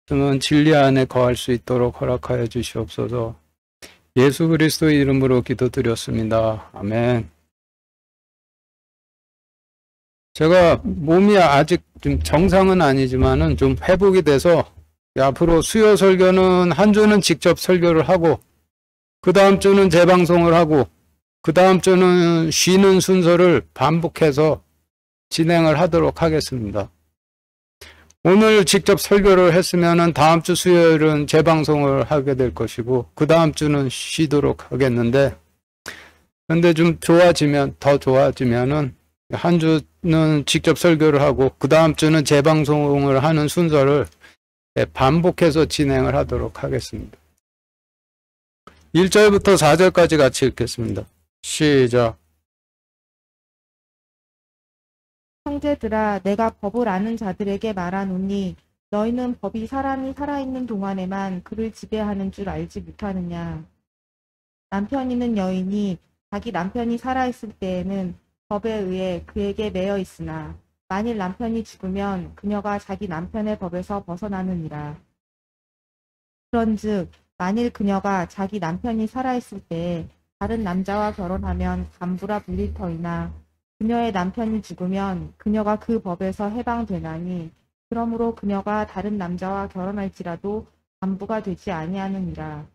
말씀은 진리 안에 거할 수 있도록 허락하여 주시옵소서. 예수 그리스도의 이름으로 기도드렸습니다. 아멘. 제가 몸이 아직 좀 정상은 아니지만은 좀 회복이 돼서 앞으로 수요 설교는 한 주는 직접 설교를 하고 그 다음 주는 재방송을 하고 그 다음 주는 쉬는 순서를 반복해서 진행을 하도록 하겠습니다. 오늘 직접 설교를 했으면은 다음 주 수요일은 재방송을 하게 될 것이고 그 다음 주는 쉬도록 하겠는데, 근데 좀 더 좋아지면은 한 주는 직접 설교를 하고 그 다음 주는 재방송을 하는 순서를 반복해서 진행을 하도록 하겠습니다. 1절부터 4절까지 같이 읽겠습니다. 시작. 형제들아, 내가 법을 아는 자들에게 말하노니 너희는 법이 사람이 살아있는 동안에만 그를 지배하는 줄 알지 못하느냐. 남편이는 여인이 자기 남편이 살아있을 때에는 법에 의해 그에게 매여 있으나 만일 남편이 죽으면 그녀가 자기 남편의 법에서 벗어나느니라. 그런즉 만일 그녀가 자기 남편이 살아있을 때에 다른 남자와 결혼하면 간부라 불릴 터이나 그녀의 남편이 죽으면 그녀가 그 법에서 해방되나니 그러므로 그녀가 다른 남자와 결혼할지라도 간부가 되지 아니하느니라.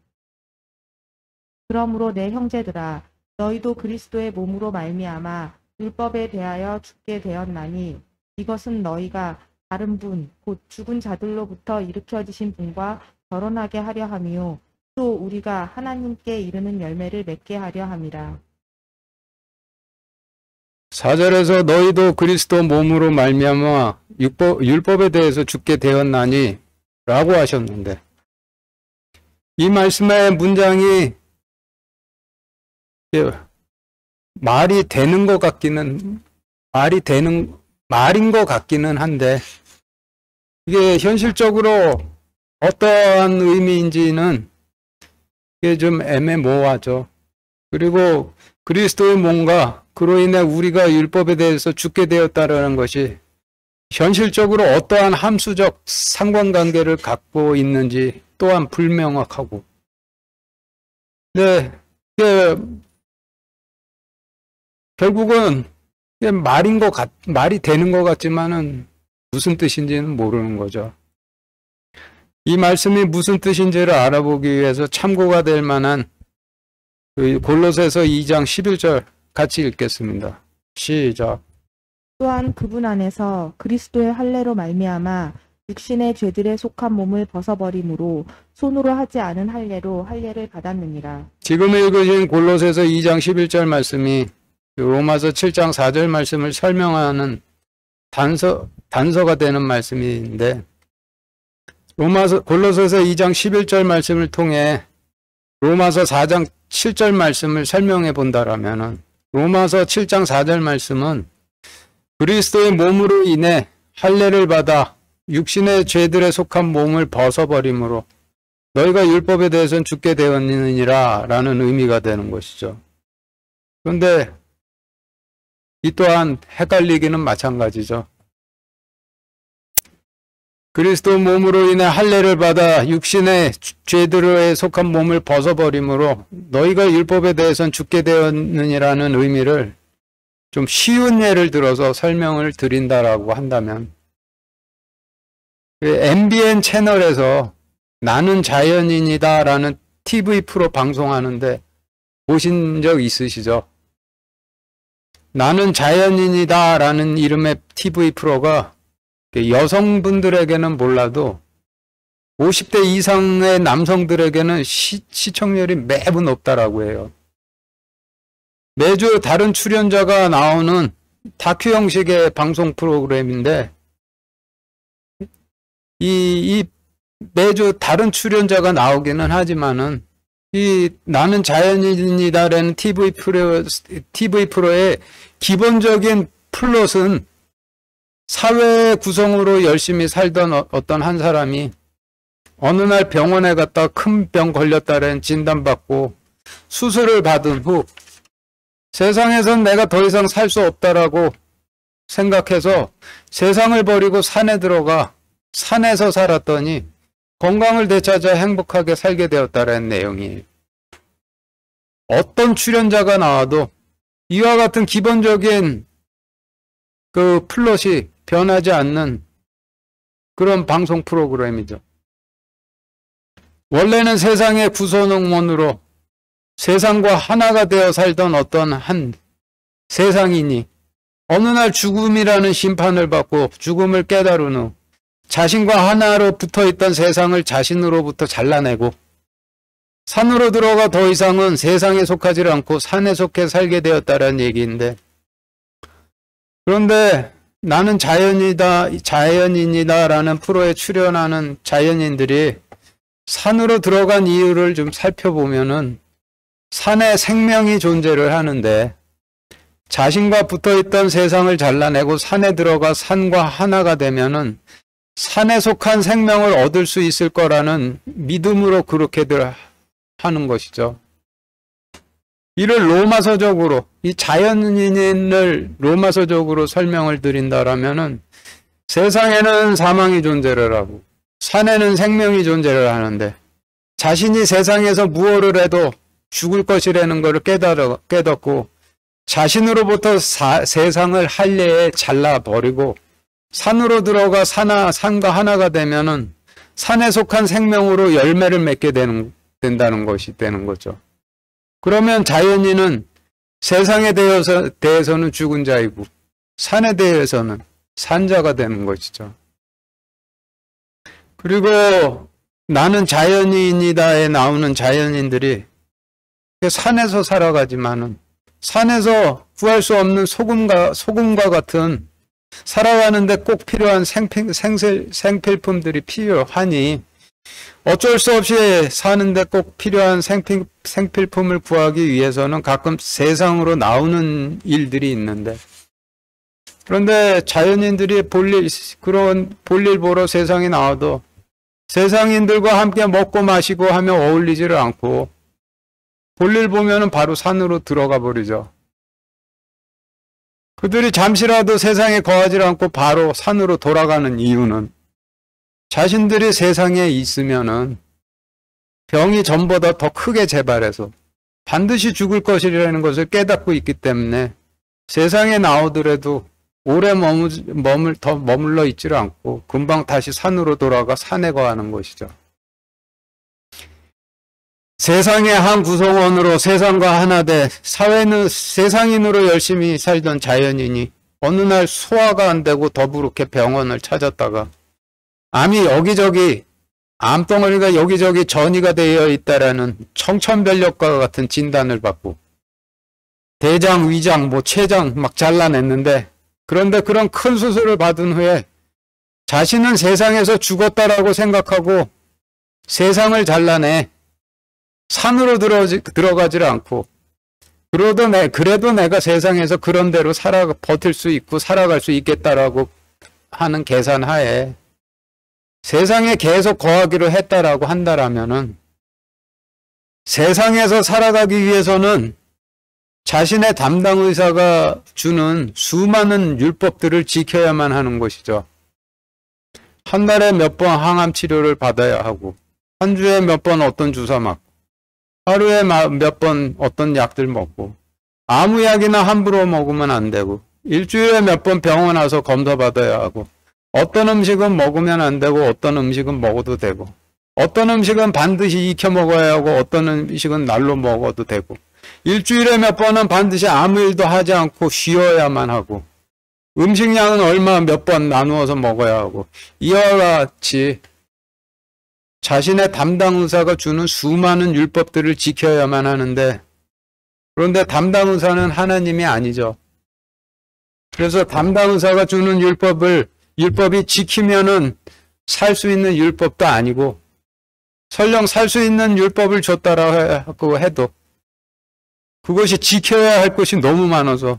그러므로 내 형제들아, 너희도 그리스도의 몸으로 말미암아 율법에 대하여 죽게 되었나니 이것은 너희가 다른 분, 곧 죽은 자들로부터 일으켜지신 분과 결혼하게 하려 함이요 또 우리가 하나님께 이르는 열매를 맺게 하려 함이라. 4절에서 너희도 그리스도 몸으로 말미암아 율법에 대해서 죽게 되었나니 라고 하셨는데, 이 말씀의 문장이 말이 되는 것 같기는 말인 것 같기는 한데, 이게 현실적으로 어떠한 의미인지는 이게 좀 애매모호하죠. 그리고 그리스도의 몸과 그로 인해 우리가 율법에 대해서 죽게 되었다라는 것이 현실적으로 어떠한 함수적 상관관계를 갖고 있는지 또한 불명확하고, 네, 결국은 말이 되는 것 같지만은 무슨 뜻인지는 모르는 거죠. 이 말씀이 무슨 뜻인지를 알아보기 위해서 참고가 될 만한 골로새서 2장 11절 같이 읽겠습니다. 시작. 또한 그분 안에서 그리스도의 할례로 말미암아 육신의 죄들에 속한 몸을 벗어버림으로 손으로 하지 않은 할례로 할례를 받았느니라. 지금 읽으신 골로새서 2장 11절 말씀이 로마서 7장 4절 말씀을 설명하는 단서가 되는 말씀인데, 골로새서 2장 11절 말씀을 통해 로마서 4장 7절 말씀을 설명해 본다라면은, 로마서 7장 4절 말씀은 그리스도의 몸으로 인해 할례를 받아 육신의 죄들에 속한 몸을 벗어버림으로 너희가 율법에 대해서는 죽게 되었느니라 라는 의미가 되는 것이죠. 그런데 이 또한 헷갈리기는 마찬가지죠. 그리스도 몸으로 인해 할례를 받아 육신의 죄들에 속한 몸을 벗어버림으로 너희가 율법에 대해서는 죽게 되었느니라는 의미를 좀 쉬운 예를 들어서 설명을 드린다라고 한다면, MBN 채널에서 나는 자연인이다 라는 TV 프로 방송하는데 보신 적 있으시죠? 나는 자연인이다 라는 이름의 TV 프로가 여성분들에게는 몰라도 50대 이상의 남성들에게는 시청률이 매우 높다라고 해요. 매주 다른 출연자가 나오는 다큐 형식의 방송 프로그램인데, 이 매주 다른 출연자가 나오기는 하지만은 이 나는 자연인이다라는 TV 프로의 기본적인 플롯은 사회 구성으로 열심히 살던 어떤 한 사람이 어느 날 병원에 갔다 큰 병 걸렸다는 진단받고 수술을 받은 후 세상에선 내가 더 이상 살 수 없다라고 생각해서 세상을 버리고 산에 들어가 산에서 살았더니 건강을 되찾아 행복하게 살게 되었다라는 내용이에요. 어떤 출연자가 나와도 이와 같은 기본적인 그 플롯이 변하지 않는 그런 방송 프로그램이죠. 원래는 세상의 구성원으로 세상과 하나가 되어 살던 어떤 한 세상이니 어느 날 죽음이라는 심판을 받고 죽음을 깨달은 후 자신과 하나로 붙어있던 세상을 자신으로부터 잘라내고 산으로 들어가 더 이상은 세상에 속하지 않고 산에 속해 살게 되었다는 얘기인데, 그런데 나는 자연인이다라는 프로에 출연하는 자연인들이 산으로 들어간 이유를 좀 살펴보면은 산에 생명이 존재를 하는데 자신과 붙어있던 세상을 잘라내고 산에 들어가 산과 하나가 되면은 산에 속한 생명을 얻을 수 있을 거라는 믿음으로 그렇게들 하는 것이죠. 이를 로마서적으로, 이 자연인을 로마서적으로 설명을 드린다라면은 세상에는 사망이 존재를 하고 산에는 생명이 존재를 하는데 자신이 세상에서 무엇을 해도 죽을 것이라는 것을 깨닫고 자신으로부터 세상을 할례에 잘라버리고 산으로 들어가 산과 하나가 되면은 산에 속한 생명으로 열매를 맺게 된다는 것이 되는 거죠. 그러면 자연인은 세상에 대해서는 죽은 자이고 산에 대해서는 산자가 되는 것이죠. 그리고 나는 자연인이다에 나오는 자연인들이 산에서 살아가지만은 산에서 구할 수 없는 소금과 같은 살아가는데 꼭 필요한 생필품들이 필요하니 어쩔 수 없이 사는데 꼭 필요한 생필품을 구하기 위해서는 가끔 세상으로 나오는 일들이 있는데, 그런데 자연인들이 볼일 보러 세상에 나와도 세상인들과 함께 먹고 마시고 하며 어울리지를 않고 볼일 보면은 바로 산으로 들어가 버리죠. 그들이 잠시라도 세상에 거하지 않고 바로 산으로 돌아가는 이유는 자신들이 세상에 있으면은 병이 전보다 더 크게 재발해서 반드시 죽을 것이라는 것을 깨닫고 있기 때문에 세상에 나오더라도 오래 머물러 있지를 않고 금방 다시 산으로 돌아가 산에 거하는 것이죠. 세상의 한 구성원으로 세상과 하나 돼 사회는 세상인으로 열심히 살던 자연인이 어느 날 소화가 안 되고 더부룩해 병원을 찾았다가 암이 여기저기, 암덩어리가 여기저기 전이가 되어 있다라는 청천벽력과 같은 진단을 받고 대장, 위장, 췌장 막 잘라냈는데, 그런데 그런 큰 수술을 받은 후에 자신은 세상에서 죽었다라고 생각하고 세상을 잘라내 산으로 들어가지를 않고 그래도 내가 세상에서 그런 대로 버틸 수 있고 살아갈 수 있겠다라고 하는 계산하에 세상에 계속 거하기로 했다라고 한다라면은 세상에서 살아가기 위해서는 자신의 담당 의사가 주는 수많은 율법들을 지켜야만 하는 것이죠. 한 달에 몇 번 항암 치료를 받아야 하고, 한 주에 몇 번 어떤 주사 맞고, 하루에 몇 번 어떤 약들 먹고, 아무 약이나 함부로 먹으면 안 되고, 일주일에 몇 번 병원 와서 검사 받아야 하고, 어떤 음식은 먹으면 안 되고 어떤 음식은 먹어도 되고, 어떤 음식은 반드시 익혀 먹어야 하고 어떤 음식은 날로 먹어도 되고, 일주일에 몇 번은 반드시 아무 일도 하지 않고 쉬어야만 하고, 음식량은 얼마 몇 번 나누어서 먹어야 하고, 이와 같이 자신의 담당 의사가 주는 수많은 율법들을 지켜야만 하는데, 그런데 담당 의사는 하나님이 아니죠. 그래서 담당 의사가 주는 율법이 지키면은 살 수 있는 율법도 아니고, 설령 살 수 있는 율법을 줬다라고 해도 그것이 지켜야 할 것이 너무 많아서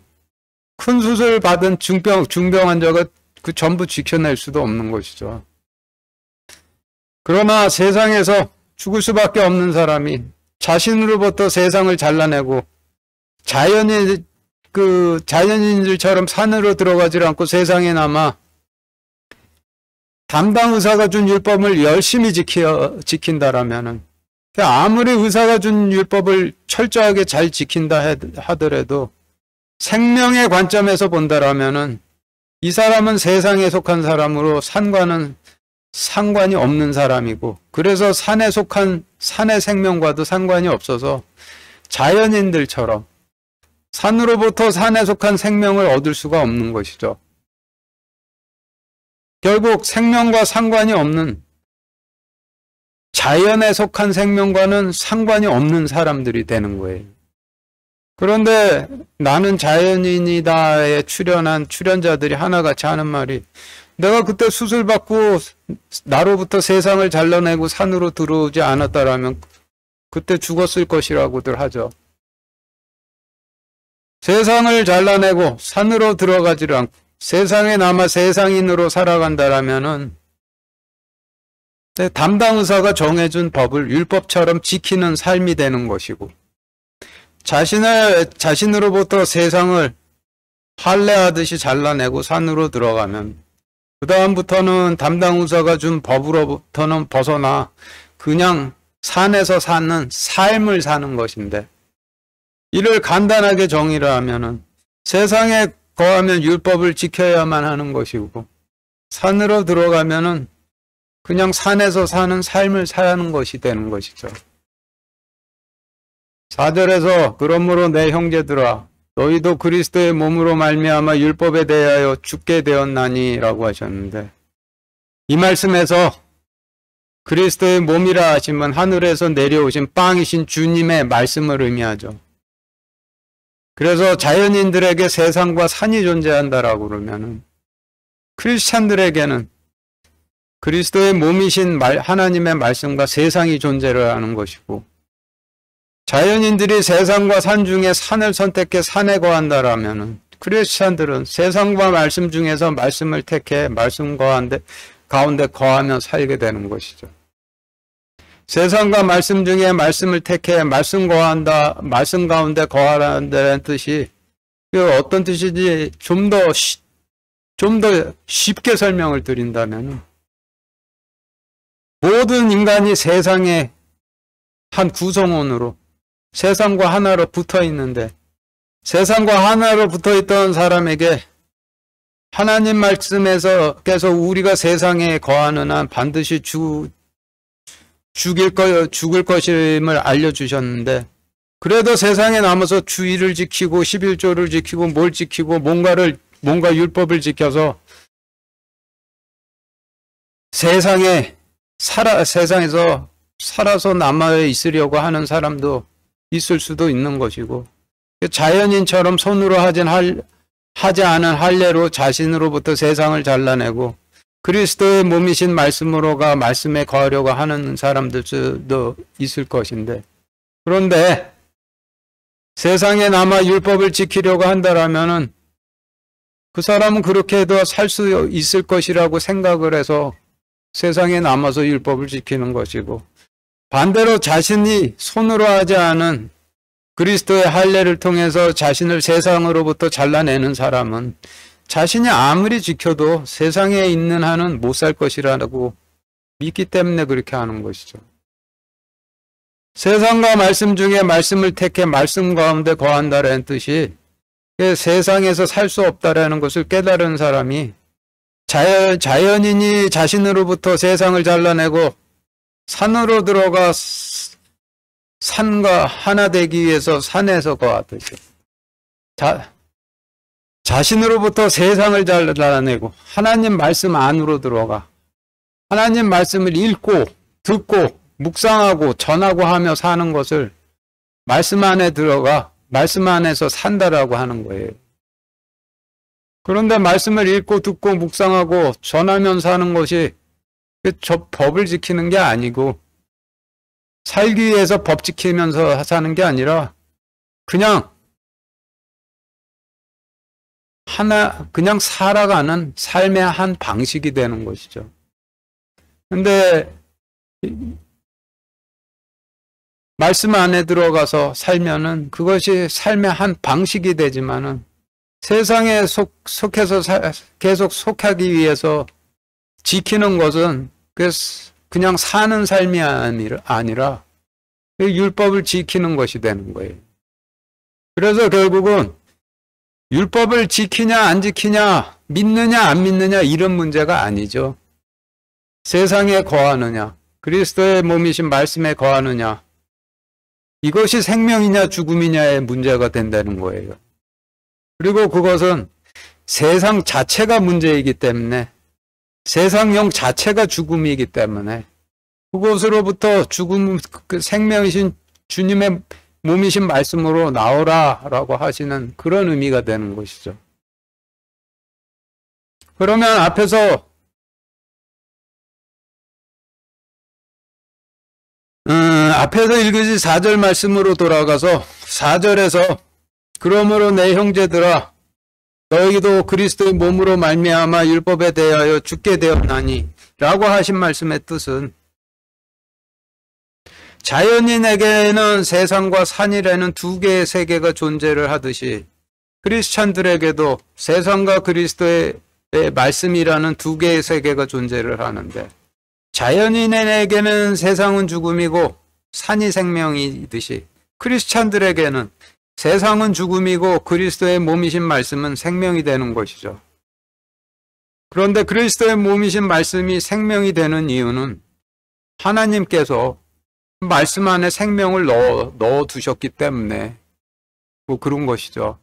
큰 수술 받은 중병 환자가 그 전부 지켜낼 수도 없는 것이죠. 그러나 세상에서 죽을 수밖에 없는 사람이 자신으로부터 세상을 잘라내고 자연인들처럼 산으로 들어가지 않고 세상에 남아 담당 의사가 준 율법을 열심히 지킨다라면은, 아무리 의사가 준 율법을 철저하게 잘 지킨다 하더라도 생명의 관점에서 본다라면은 이 사람은 세상에 속한 사람으로 산과는 상관이 없는 사람이고, 그래서 산에 속한 산의 생명과도 상관이 없어서 자연인들처럼 산으로부터 산에 속한 생명을 얻을 수가 없는 것이죠. 결국 생명과 상관이 없는, 자연에 속한 생명과는 상관이 없는 사람들이 되는 거예요. 그런데 나는 자연인이다에 출연한 출연자들이 하나같이 하는 말이, 내가 그때 수술받고 나로부터 세상을 잘라내고 산으로 들어오지 않았다라면 그때 죽었을 것이라고들 하죠. 세상을 잘라내고 산으로 들어가지를 않고 세상에 남아 세상인으로 살아간다라면은 담당 의사가 정해준 법을 율법처럼 지키는 삶이 되는 것이고, 자신으로부터 세상을 할례하듯이 잘라내고 산으로 들어가면 그 다음부터는 담당 의사가 준 법으로부터는 벗어나 그냥 산에서 사는 삶을 사는 것인데, 이를 간단하게 정의를 하면은 세상에 거하면 율법을 지켜야만 하는 것이고, 산으로 들어가면은 그냥 산에서 사는 삶을 사는 것이 되는 것이죠. 4절에서 그러므로 내 형제들아 너희도 그리스도의 몸으로 말미암아 율법에 대하여 죽게 되었나니 라고 하셨는데, 이 말씀에서 그리스도의 몸이라 하시면 하늘에서 내려오신 빵이신 주님의 말씀을 의미하죠. 그래서 자연인들에게 세상과 산이 존재한다라고 그러면은 크리스찬들에게는 그리스도의 몸이신 하나님의 말씀과 세상이 존재를 하는 것이고, 자연인들이 세상과 산 중에 산을 선택해 산에 거한다라면은 크리스찬들은 세상과 말씀 중에서 말씀을 택해 말씀 가운데 거하며 살게 되는 것이죠. 세상과 말씀 중에 말씀을 택해 말씀 가운데 거하라는 뜻이 어떤 뜻인지 좀 더 쉽게 설명을 드린다면, 모든 인간이 세상의 한 구성원으로 세상과 하나로 붙어 있는데, 세상과 하나로 붙어 있던 사람에게 하나님 말씀에서께서 우리가 세상에 거하는 한 반드시 죽을 것임을 알려주셨는데, 그래도 세상에 남아서 주의를 지키고 11조를 지키고 뭘 지키고 뭔가 율법을 지켜서 세상에서 살아서 남아 있으려고 하는 사람도 있을 수도 있는 것이고, 자연인처럼 손으로 하지 않은 할례로 자신으로부터 세상을 잘라내고 그리스도의 몸이신 말씀으로가 말씀에 거하려고 하는 사람들도 있을 것인데, 그런데 세상에 남아 율법을 지키려고 한다라면은 그 사람은 그렇게 해도 살 수 있을 것이라고 생각을 해서 세상에 남아서 율법을 지키는 것이고, 반대로 자신이 손으로 하지 않은 그리스도의 할례를 통해서 자신을 세상으로부터 잘라내는 사람은 자신이 아무리 지켜도 세상에 있는 한은 못 살 것이라고 믿기 때문에 그렇게 하는 것이죠. 세상과 말씀 중에 말씀을 택해 말씀 가운데 거한다라는 뜻이 세상에서 살 수 없다라는 것을 깨달은 사람이 자연인이 자신으로부터 세상을 잘라내고 산으로 들어가 산과 하나 되기 위해서 산에서 거하듯이 자신으로부터 세상을 잘라내고 하나님 말씀 안으로 들어가 하나님 말씀을 읽고 듣고 묵상하고 전하고 하며 사는 것을 말씀 안에 들어가 말씀 안에서 산다라고 하는 거예요. 그런데 말씀을 읽고 듣고 묵상하고 전하면서 사는 것이 저 법을 지키는 게 아니고, 살기 위해서 법 지키면서 사는 게 아니라 그냥 살아가는 삶의 한 방식이 되는 것이죠. 근데 말씀 안에 들어가서 살면은 그것이 삶의 한 방식이 되지만은 세상에 속해서 계속 속하기 위해서 지키는 것은 그냥 사는 삶이 아니라 율법을 지키는 것이 되는 거예요. 그래서 결국은 율법을 지키냐 안 지키냐, 믿느냐 안 믿느냐 이런 문제가 아니죠. 세상에 거하느냐, 그리스도의 몸이신 말씀에 거하느냐, 이것이 생명이냐 죽음이냐의 문제가 된다는 거예요. 그리고 그것은 세상 자체가 문제이기 때문에, 세상형 자체가 죽음이기 때문에 그곳으로부터 생명이신 주님의 몸이신 말씀으로 나오라라고 하시는 그런 의미가 되는 것이죠. 그러면 앞에서 읽으신 4절 말씀으로 돌아가서 4절에서 그러므로 내 형제들아 너희도 그리스도의 몸으로 말미암아 율법에 대하여 죽게 되었나니 라고 하신 말씀의 뜻은 자연인에게는 세상과 산이라는 두 개의 세계가 존재를 하듯이 크리스찬들에게도 세상과 그리스도의 말씀이라는 두 개의 세계가 존재를 하는데 자연인에게는 세상은 죽음이고 산이 생명이듯이 크리스찬들에게는 세상은 죽음이고 그리스도의 몸이신 말씀은 생명이 되는 것이죠. 그런데 그리스도의 몸이신 말씀이 생명이 되는 이유는 하나님께서 말씀 안에 생명을 넣어 두셨기 때문에 그런 것이죠.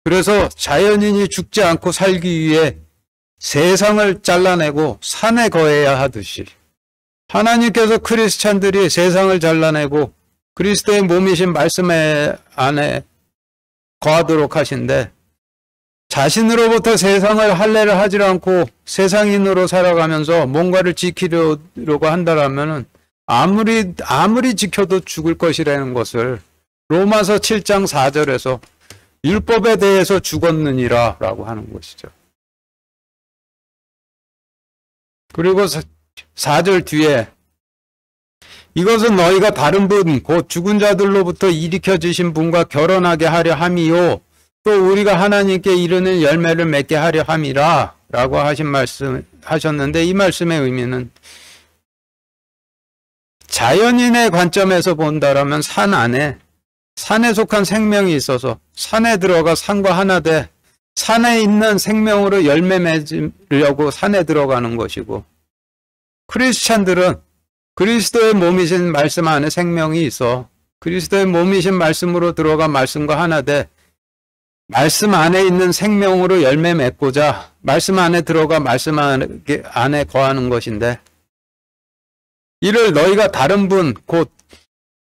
그래서 자연인이 죽지 않고 살기 위해 세상을 잘라내고 산에 거해야 하듯이 하나님께서 크리스찬들이 세상을 잘라내고 그리스도의 몸이신 말씀 안에 거하도록 하신데 자신으로부터 세상을 할례를 하지 않고 세상인으로 살아가면서 뭔가를 지키려고 한다라면은 아무리 지켜도 죽을 것이라는 것을 로마서 7장 4절에서 율법에 대해서 죽었느니라 라고 하는 것이죠. 그리고 4절 뒤에 이것은 너희가 다른 분 곧 죽은 자들로부터 일으켜 주신 분과 결혼하게 하려 함이요 또 우리가 하나님께 이르는 열매를 맺게 하려 함이라 라고 하신 말씀 하셨는데 이 말씀의 의미는 자연인의 관점에서 본다라면 산에 속한 생명이 있어서 산에 들어가 산과 하나 돼 산에 있는 생명으로 열매 맺으려고 산에 들어가는 것이고 크리스찬들은 그리스도의 몸이신 말씀 안에 생명이 있어 그리스도의 몸이신 말씀으로 들어가 말씀과 하나 돼 말씀 안에 있는 생명으로 열매 맺고자 말씀 안에 들어가 말씀 안에 거하는 것인데 이를 너희가 다른 분 곧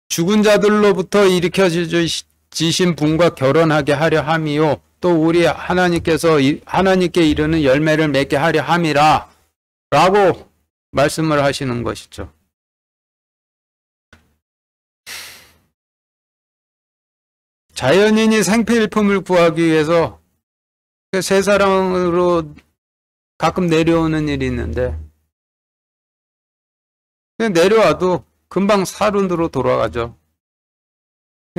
죽은 자들로부터 일으켜 지신 분과 결혼하게 하려 함이요 또 우리 하나님께 이르는 열매를 맺게 하려 함이라 라고 말씀을 하시는 것이죠. 자연인이 생필품을 구하기 위해서 새사랑으로 가끔 내려오는 일이 있는데 내려와도 금방 사륜으로 돌아가죠.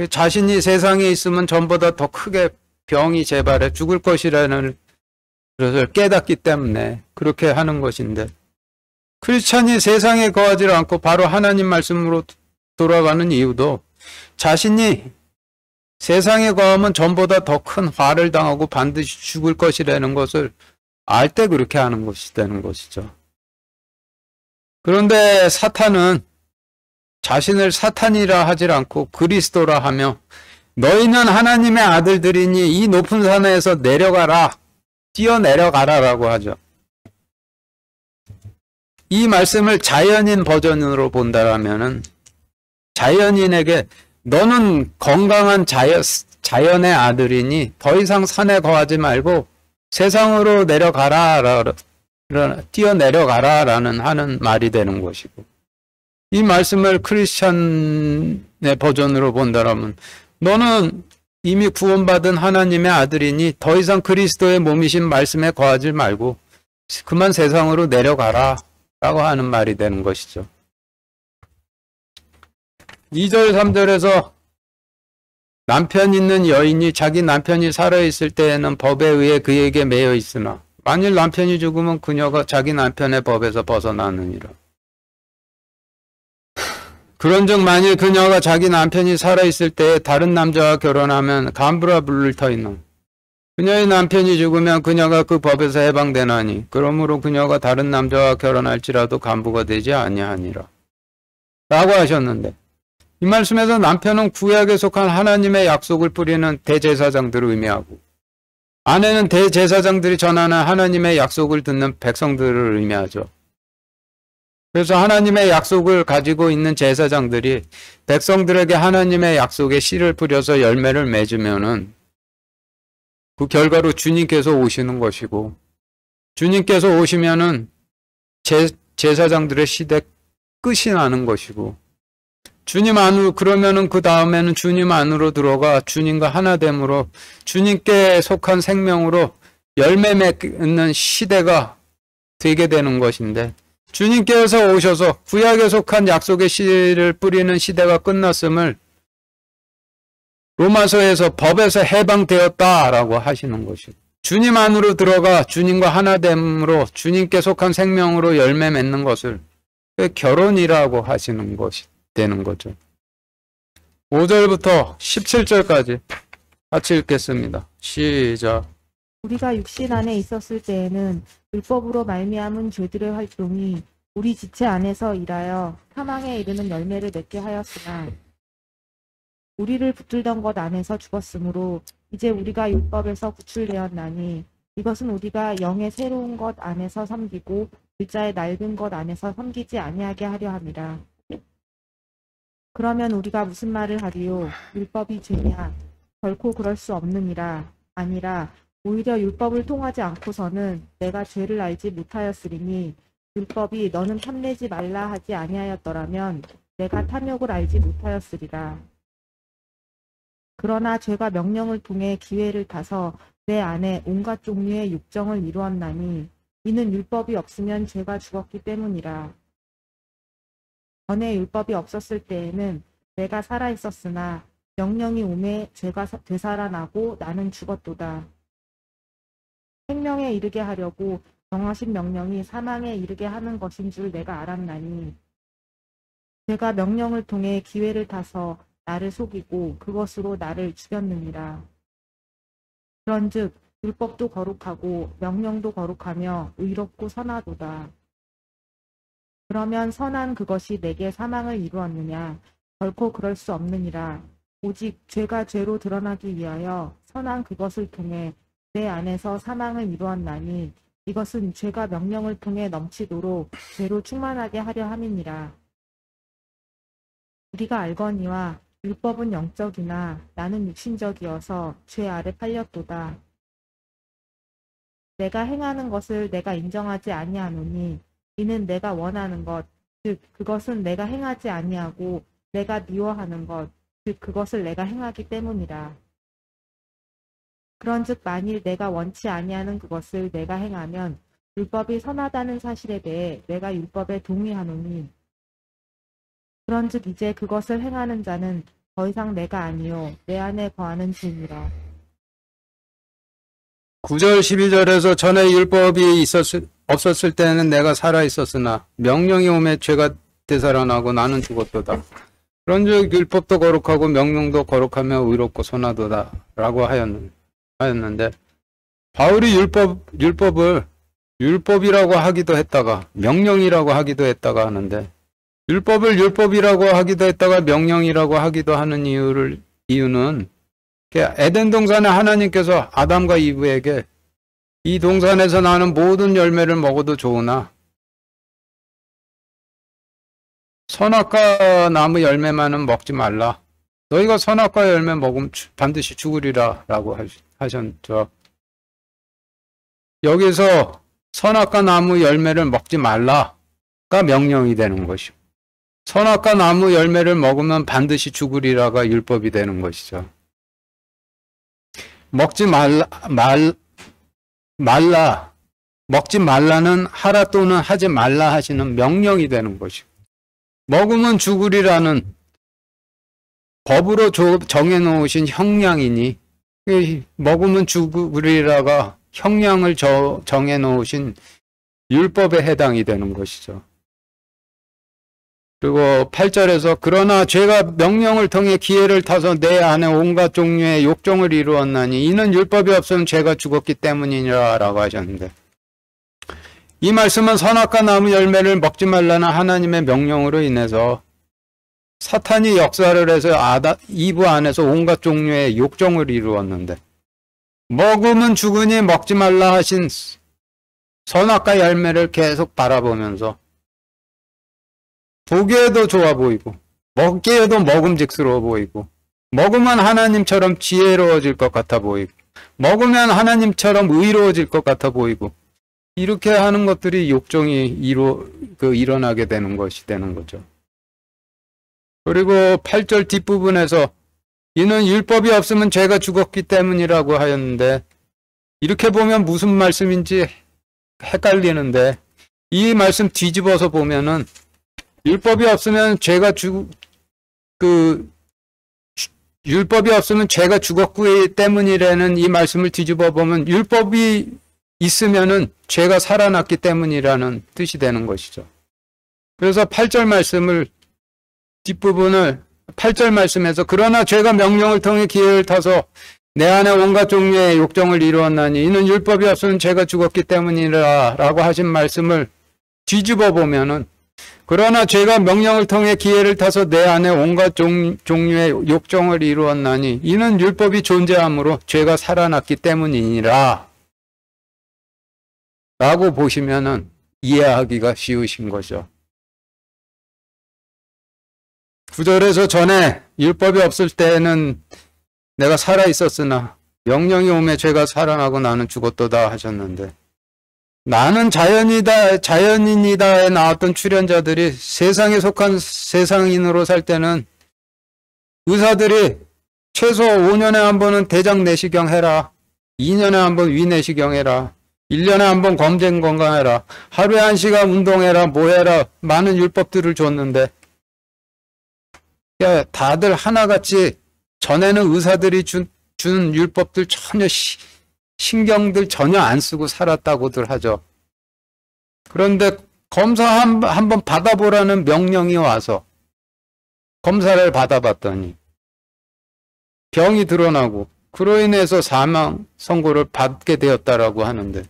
자신이 세상에 있으면 전보다 더 크게 병이 재발해 죽을 것이라는 것을 깨닫기 때문에 그렇게 하는 것인데 크리스찬이 세상에 거하지 않고 바로 하나님 말씀으로 돌아가는 이유도 자신이 세상에 거하면 전보다 더 큰 화를 당하고 반드시 죽을 것이라는 것을 알 때 그렇게 하는 것이 되는 것이죠. 그런데 사탄은 자신을 사탄이라 하지 않고 그리스도라 하며 너희는 하나님의 아들들이니 이 높은 산에서 내려가라, 뛰어내려가라 라고 하죠. 이 말씀을 자연인 버전으로 본다라면은 자연인에게 너는 건강한 자연의 아들이니 더 이상 산에 거하지 말고 세상으로 내려가라, 뛰어내려가라 라는 하는 말이 되는 것이고 이 말씀을 크리스찬의 버전으로 본다라면 너는 이미 구원받은 하나님의 아들이니 더 이상 그리스도의 몸이신 말씀에 거하지 말고 그만 세상으로 내려가라 라고 하는 말이 되는 것이죠. 2절 3절에서 남편 있는 여인이 자기 남편이 살아있을 때에는 법에 의해 그에게 매여 있으나 만일 남편이 죽으면 그녀가 자기 남편의 법에서 벗어나느니라. 그런즉 만일 그녀가 자기 남편이 살아있을 때에 다른 남자와 결혼하면 간부라 불릴 터이노. 그녀의 남편이 죽으면 그녀가 그 법에서 해방되나니 그러므로 그녀가 다른 남자와 결혼할지라도 간부가 되지 아니하니라. 라고 하셨는데 이 말씀에서 남편은 구약에 속한 하나님의 약속을 뿌리는 대제사장들을 의미하고 아내는 대제사장들이 전하는 하나님의 약속을 듣는 백성들을 의미하죠. 그래서 하나님의 약속을 가지고 있는 제사장들이 백성들에게 하나님의 약속에 씨를 뿌려서 열매를 맺으면은 그 결과로 주님께서 오시는 것이고 주님께서 오시면은 제사장들의 시대 끝이 나는 것이고 주님 안으로 그러면은 그 다음에는 주님 안으로 들어가 주님과 하나됨으로 주님께 속한 생명으로 열매 맺는 시대가 되게 되는 것인데 주님께서 오셔서 구약에 속한 약속의 씨를 뿌리는 시대가 끝났음을 로마서에서 법에서 해방되었다라고 하시는 것이고 주님 안으로 들어가 주님과 하나됨으로 주님께 속한 생명으로 열매 맺는 것을 결혼이라고 하시는 것이 되는 거죠. 5절부터 17절까지 같이 읽겠습니다. 시작. 우리가 육신 안에 있었을 때에는 율법으로 말미암은 죄들의 활동이 우리 지체 안에서 일하여 사망에 이르는 열매를 맺게 하였으나 우리를 붙들던 것 안에서 죽었으므로 이제 우리가 율법에서 구출되었나니 이것은 우리가 영의 새로운 것 안에서 섬기고 글자의 낡은 것 안에서 섬기지 아니하게 하려 함이라. 그러면 우리가 무슨 말을 하리요? 율법이 죄냐? 결코 그럴 수 없느니라. 아니라 오히려 율법을 통하지 않고서는 내가 죄를 알지 못하였으리니 율법이 너는 탐내지 말라 하지 아니하였더라면 내가 탐욕을 알지 못하였으리라. 그러나 죄가 명령을 통해 기회를 타서 내 안에 온갖 종류의 육정을 이루었나니 이는 율법이 없으면 죄가 죽었기 때문이라. 전에 율법이 없었을 때에는 내가 살아있었으나 명령이 오매 죄가 되살아나고 나는 죽었도다. 생명에 이르게 하려고 정하신 명령이 사망에 이르게 하는 것인 줄 내가 알았나니 죄가 명령을 통해 기회를 타서 나를 속이고 그것으로 나를 죽였느니라. 그런즉 율법도 거룩하고 명령도 거룩하며 의롭고 선하도다. 그러면 선한 그것이 내게 사망을 이루었느냐? 결코 그럴 수 없느니라. 오직 죄가 죄로 드러나기 위하여 선한 그것을 통해 내 안에서 사망을 이루었나니 이것은 죄가 명령을 통해 넘치도록 죄로 충만하게 하려 함이니라. 우리가 알거니와 율법은 영적이나 나는 육신적이어서 죄 아래 팔렸도다. 내가 행하는 것을 내가 인정하지 아니하노니 이는 내가 원하는 것, 즉 그것은 내가 행하지 아니하고 내가 미워하는 것, 즉 그것을 내가 행하기 때문이라. 그런즉 만일 내가 원치 아니하는 그것을 내가 행하면 율법이 선하다는 사실에 대해 내가 율법에 동의하노니 그런즉 이제 그것을 행하는 자는 더 이상 내가 아니요 내 안에 거하는 주니라. 9절 12절에서 전에 율법이 없었을 때는 내가 살아있었으나 명령이 오매 죄가 되살아나고 나는 죽었도다. 그런즉 율법도 거룩하고 명령도 거룩하며 의롭고 선하도다 라고 하였는데 바울이 율법을 율법이라고 하기도 했다가 명령이라고 하기도 했다가 하는데 율법을 율법이라고 하기도 했다가 명령이라고 하기도 하는 이유는 에덴 동산에 하나님께서 아담과 이브에게 이 동산에서 나는 모든 열매를 먹어도 좋으나 선악과 나무 열매만은 먹지 말라. 너희가 선악과 열매 먹으면 반드시 죽으리라 라고 하셨죠. 여기서 선악과 나무 열매를 먹지 말라가 명령이 되는 것이고 선악과 나무 열매를 먹으면 반드시 죽으리라가 율법이 되는 것이죠. 먹지 먹지 말라는 하라 또는 하지 말라 하시는 명령이 되는 것이고 먹으면 죽으리라는 법으로 정해놓으신 형량이니 먹으면 죽으리라가 형량을 정해 놓으신 율법에 해당이 되는 것이죠. 그리고 8절에서 그러나 죄가 명령을 통해 기회를 타서 내 안에 온갖 종류의 욕정을 이루었나니 이는 율법이 없으면 죄가 죽었기 때문이니라 라고 하셨는데, 이 말씀은 선악과 나무 열매를 먹지 말라는 하나님의 명령으로 인해서 사탄이 역사를 해서 이브 안에서 온갖 종류의 욕정을 이루었는데, 먹으면 죽으니 먹지 말라 하신 선악과 열매를 계속 바라보면서 보기에도 좋아 보이고 먹기에도 먹음직스러워 보이고 먹으면 하나님처럼 지혜로워질 것 같아 보이고 먹으면 하나님처럼 의로워질 것 같아 보이고, 이렇게 하는 것들이 욕정이 일어나게 되는 것이 되는 거죠. 그리고 8절 뒷부분에서 이는 율법이 없으면 죄가 죽었기 때문이라고 하였는데, 이렇게 보면 무슨 말씀인지 헷갈리는데, 이 말씀 뒤집어서 보면은 율법이 없으면 율법이 없으면 죄가 죽었기 때문이라는 이 말씀을 뒤집어 보면 율법이 있으면은 죄가 살아났기 때문이라는 뜻이 되는 것이죠. 그래서 8절 말씀을 뒷부분을 8절 말씀에서 그러나 죄가 명령을 통해 기회를 타서 내 안에 온갖 종류의 욕정을 이루었나니 이는 율법이 없으면 죄가 죽었기 때문이라 라고 하신 말씀을 뒤집어 보면은 그러나 죄가 명령을 통해 기회를 타서 내 안에 온갖 종류의 욕정을 이루었나니 이는 율법이 존재하므로 죄가 살아났기 때문이니라 라고 보시면은 이해하기가 쉬우신 거죠. 9절에서 전에 율법이 없을 때에는 내가 살아 있었으나 명령이 오매 죄가 살아나고 나는 죽었도다 하셨는데, 나는 자연인이다에 나왔던 출연자들이 세상에 속한 세상인으로 살 때는 의사들이 최소 5년에 한 번은 대장 내시경 해라, 2년에 한 번 위내시경 해라, 1년에 한 번 검진 건강해라, 하루에 1시간 운동해라, 뭐 해라, 많은 율법들을 줬는데, 다들 하나같이 전에는 의사들이 준 율법들 전혀 신경들 전혀 안 쓰고 살았다고들 하죠. 그런데 검사 한번 받아보라는 명령이 와서 검사를 받아봤더니 병이 드러나고 그로 인해서 사망 선고를 받게 되었다라고 하는데,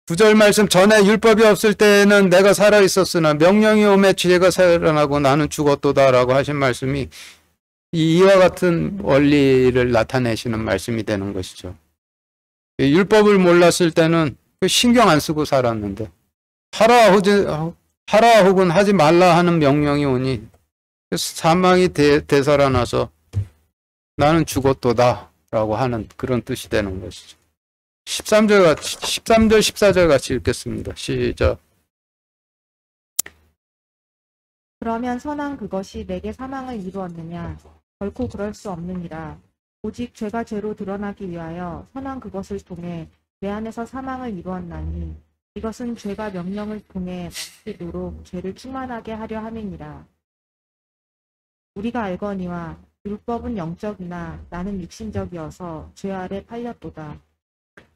9절 말씀 전에 율법이 없을 때에는 내가 살아있었으나 명령이 오매 죄가 살아나고 나는 죽었도다라고 하신 말씀이 이와 같은 원리를 나타내시는 말씀이 되는 것이죠. 율법을 몰랐을 때는 신경 안 쓰고 살았는데 하라 혹은 하지 말라 하는 명령이 오니 사망이 되살아나서 나는 죽었도다 라고 하는 그런 뜻이 되는 것이죠. 13절, 14절 같이 읽겠습니다. 시작. 그러면 선한 그것이 내게 사망을 이루었느냐? 결코 그럴 수 없느니라. 오직 죄가 죄로 드러나기 위하여 선한 그것을 통해 내 안에서 사망을 이루었나니 이것은 죄가 명령을 통해 넘치도록 죄를 충만하게 하려 함이니라. 우리가 알거니와 율법은 영적이나 나는 육신적이어서 죄 아래 팔렸도다.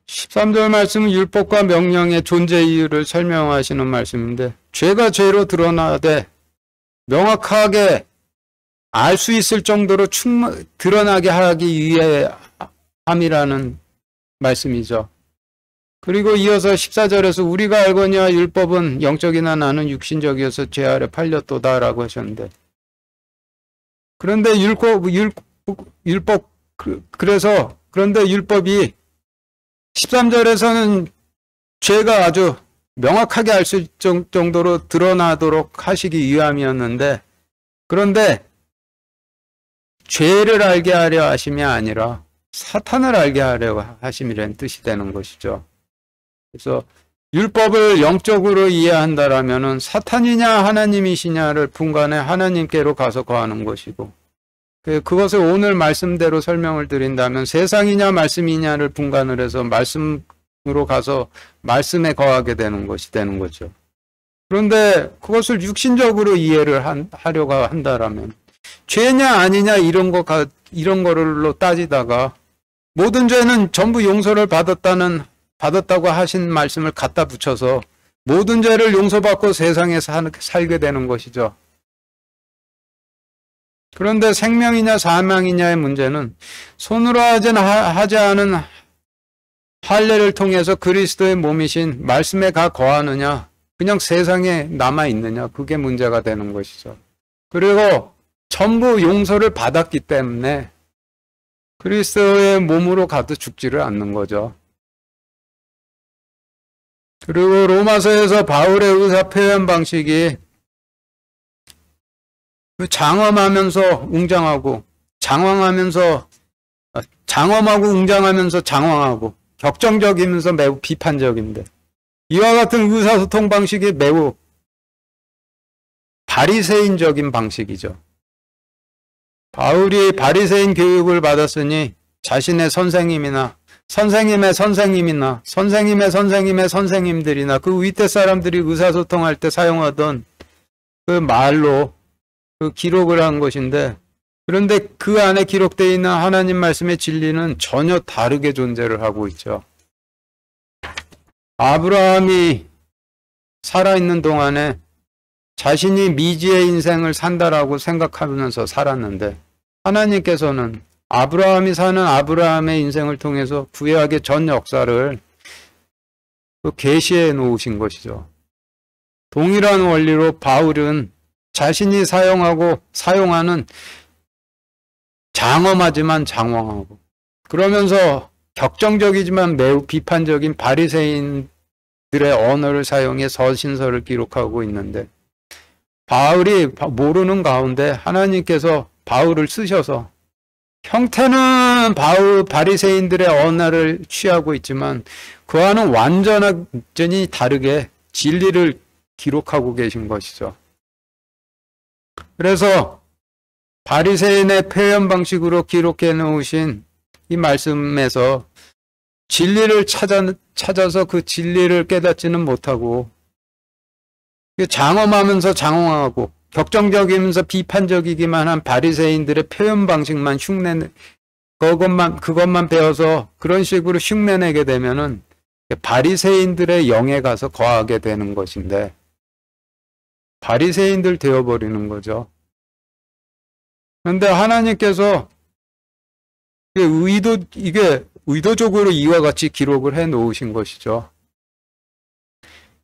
13절 말씀은 율법과 명령의 존재 이유를 설명하시는 말씀인데, 죄가 죄로 드러나되 명확하게 알 수 있을 정도로 드러나게 하기 위해 함이라는 말씀이죠. 그리고 이어서 14절에서 우리가 알거니와 율법은 영적이나 나는 육신적이어서 죄 아래 팔렸도다 라고 하셨는데, 그런데 그런데 율법이 13절에서는 죄가 아주 명확하게 알 수 있을 정도로 드러나도록 하시기 위함이었는데, 그런데 죄를 알게 하려 하심이 아니라 사탄을 알게 하려 하심이라는 뜻이 되는 것이죠. 그래서 율법을 영적으로 이해한다라면은 사탄이냐 하나님이시냐를 분간해 하나님께로 가서 거하는 것이고, 그것을 오늘 말씀대로 설명을 드린다면 세상이냐 말씀이냐를 분간을 해서 말씀으로 가서 말씀에 거하게 되는 것이 되는 거죠. 그런데 그것을 육신적으로 이해를 하려고 한다라면 죄냐 아니냐 이런 거로 따지다가 모든 죄는 전부 용서를 받았다고 하신 말씀을 갖다 붙여서 모든 죄를 용서받고 세상에 살게 되는 것이죠. 그런데 생명이냐 사망이냐의 문제는 손으로 하지 않은 할례를 통해서 그리스도의 몸이신 말씀에 가 거하느냐, 그냥 세상에 남아 있느냐, 그게 문제가 되는 것이죠. 그리고 전부 용서를 받았기 때문에 그리스도의 몸으로 가도 죽지를 않는 거죠. 그리고 로마서에서 바울의 의사 표현 방식이 장엄하면서 웅장하고 장엄하고 웅장하면서 장황하고 격정적이면서 매우 비판적인데, 이와 같은 의사소통 방식이 매우 바리새인적인 방식이죠. 바울이 바리새인 교육을 받았으니 자신의 선생님이나 선생님의 선생님이나 선생님의 선생님의 선생님들이나 그 윗대 사람들이 의사소통할 때 사용하던 그 말로 그 기록을 한 것인데, 그런데 그 안에 기록되어 있는 하나님 말씀의 진리는 전혀 다르게 존재를 하고 있죠. 아브라함이 살아있는 동안에 자신이 미지의 인생을 산다라고 생각하면서 살았는데, 하나님께서는 아브라함이 사는 아브라함의 인생을 통해서 구약의 전 역사를 계시해 놓으신 것이죠. 동일한 원리로 바울은 자신이 사용하는 장엄하지만 장황하고 그러면서 격정적이지만 매우 비판적인 바리새인들의 언어를 사용해 서신서를 기록하고 있는데, 바울이 모르는 가운데 하나님께서 바울을 쓰셔서 형태는 바리새인들의 언어를 취하고 있지만 그와는 완전히 다르게 진리를 기록하고 계신 것이죠. 그래서 바리새인의 표현 방식으로 기록해 놓으신 이 말씀에서 진리를 찾아서 그 진리를 깨닫지는 못하고 장엄하면서 장황하고 격정적이면서 비판적이기만 한 바리새인들의 표현 방식만 그것만 배워서 그런 식으로 흉내내게 되면은 바리새인들의 영에 가서 거하게 되는 것인데, 바리새인들 되어버리는 거죠. 그런데 하나님께서 이게 의도적으로 이와 같이 기록을 해 놓으신 것이죠.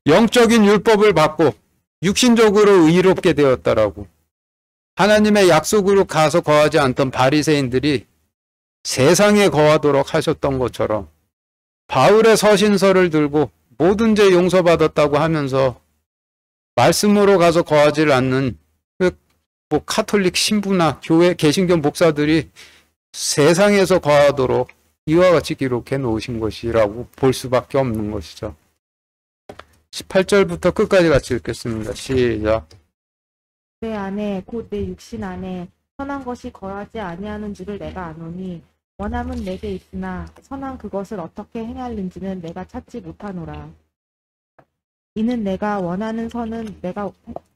영적인 율법을 받고 육신적으로 의롭게 되었다라고 하나님의 약속으로 가서 거하지 않던 바리새인들이 세상에 거하도록 하셨던 것처럼 바울의 서신서를 들고 모든 죄 용서받았다고 하면서 말씀으로 가서 거하지 않는 카톨릭 신부나 교회 개신교 목사들이 세상에서 거하도록 이와 같이 기록해 놓으신 것이라고 볼 수밖에 없는 것이죠. 18절부터 끝까지 같이 읽겠습니다. 시작. 내 안에 곧 내 육신 안에 선한 것이 거하지 아니하는 줄을 내가 아노니 원함은 내게 있으나 선한 그것을 어떻게 행하는지는 내가 찾지 못하노라. 이는 내가 원하는 선은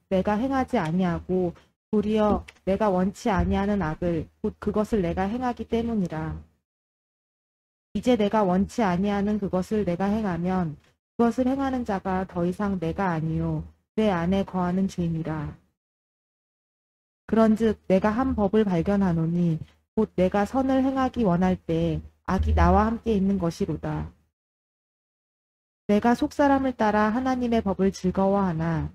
내가 행하지 아니하고 도리어 내가 원치 아니하는 악을 곧 그것을 내가 행하기 때문이라. 이제 내가 원치 아니하는 그것을 내가 행하면 그것을 행하는 자가 더 이상 내가 아니요 내 안에 거하는 죄니라. 그런즉 내가 한 법을 발견하노니 곧 내가 선을 행하기 원할 때 악이 나와 함께 있는 것이로다. 내가 속사람을 따라 하나님의 법을 즐거워하나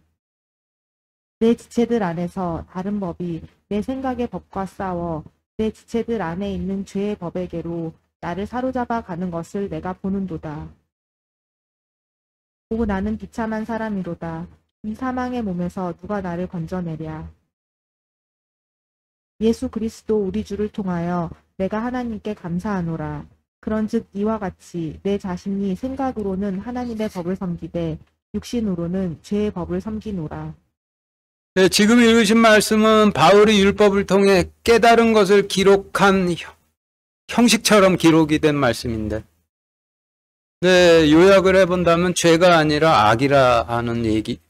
내 지체들 안에서 다른 법이 내 생각의 법과 싸워 내 지체들 안에 있는 죄의 법에게로 나를 사로잡아 가는 것을 내가 보는도다. 오 나는 비참한 사람이로다. 이 사망의 몸에서 누가 나를 건져내랴. 예수 그리스도 우리 주를 통하여 내가 하나님께 감사하노라. 그런즉 이와 같이 내 자신이 생각으로는 하나님의 법을 섬기되 육신으로는 죄의 법을 섬기노라. 네, 지금 읽으신 말씀은 바울이 율법을 통해 깨달은 것을 기록한 형식처럼 기록이 된 말씀인데, 네, 요약을 해본다면 죄가 아니라 악이라 하는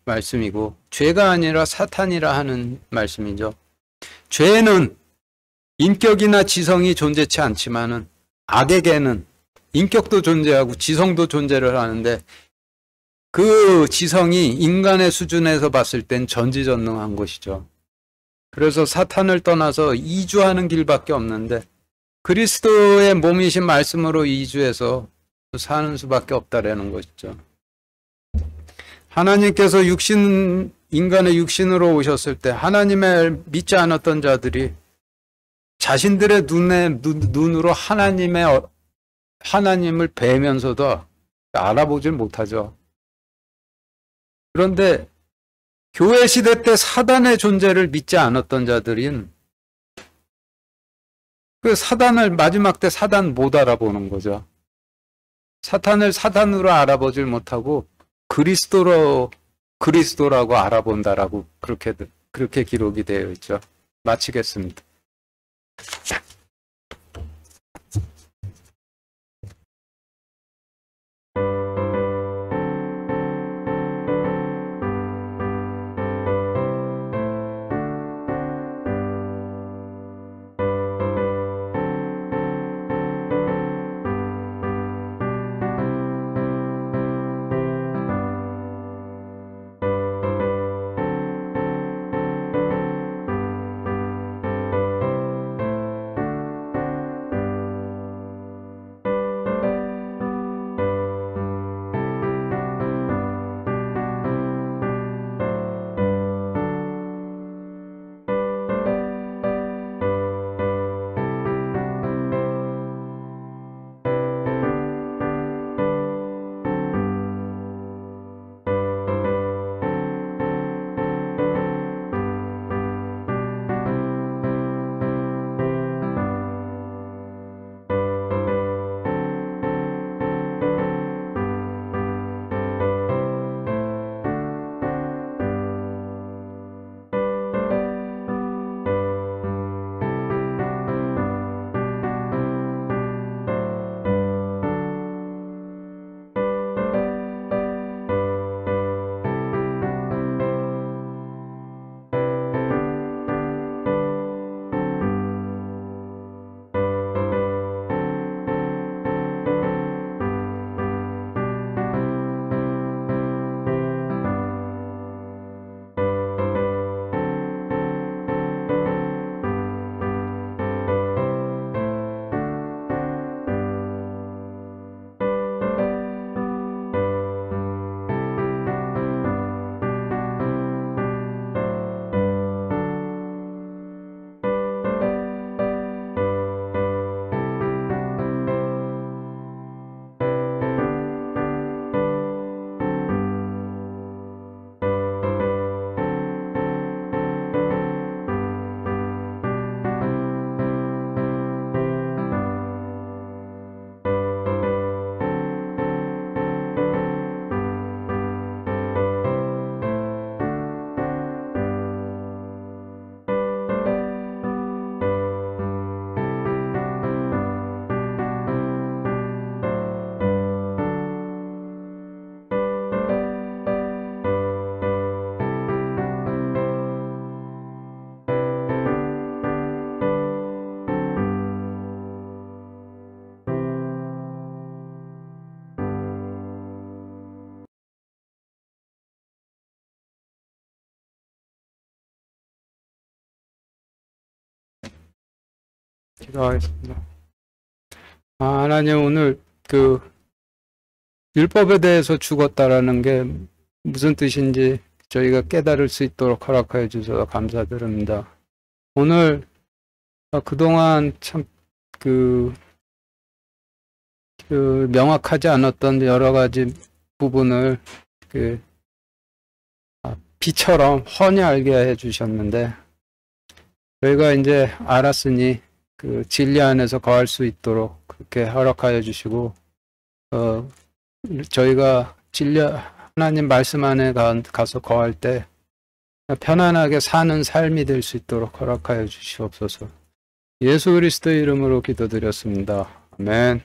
말씀이고 죄가 아니라 사탄이라 하는 말씀이죠. 죄는 인격이나 지성이 존재치 않지만은 악에게는 인격도 존재하고 지성도 존재를 하는데 그 지성이 인간의 수준에서 봤을 땐 전지전능한 것이죠. 그래서 사탄을 떠나서 이주하는 길밖에 없는데 그리스도의 몸이신 말씀으로 이주해서 사는 수밖에 없다라는 것이죠. 하나님께서 인간의 육신으로 오셨을 때 하나님을 믿지 않았던 자들이 자신들의 눈으로 하나님을 뵈면서도 알아보질 못하죠. 그런데 교회 시대 때 사단의 존재를 믿지 않았던 자들은 그 사단을 마지막 때 사단 못 알아보는 거죠. 사탄을 사단으로 알아보질 못하고 그리스도라고 알아본다라고 그렇게 기록이 되어 있죠. 마치겠습니다. 기도하겠습니다. 하나님, 오늘 율법에 대해서 죽었다라는 게 무슨 뜻인지 저희가 깨달을 수 있도록 허락하여 주셔서 감사드립니다. 오늘 그동안 참 명확하지 않았던 여러 가지 부분을 비처럼 훤히 알게 해 주셨는데 저희가 이제 알았으니 진리 안에서 거할 수 있도록 그렇게 허락하여 주시고 저희가 하나님 말씀 안에 가서 거할 때 편안하게 사는 삶이 될 수 있도록 허락하여 주시옵소서. 예수 그리스도의 이름으로 기도드렸습니다. 아멘.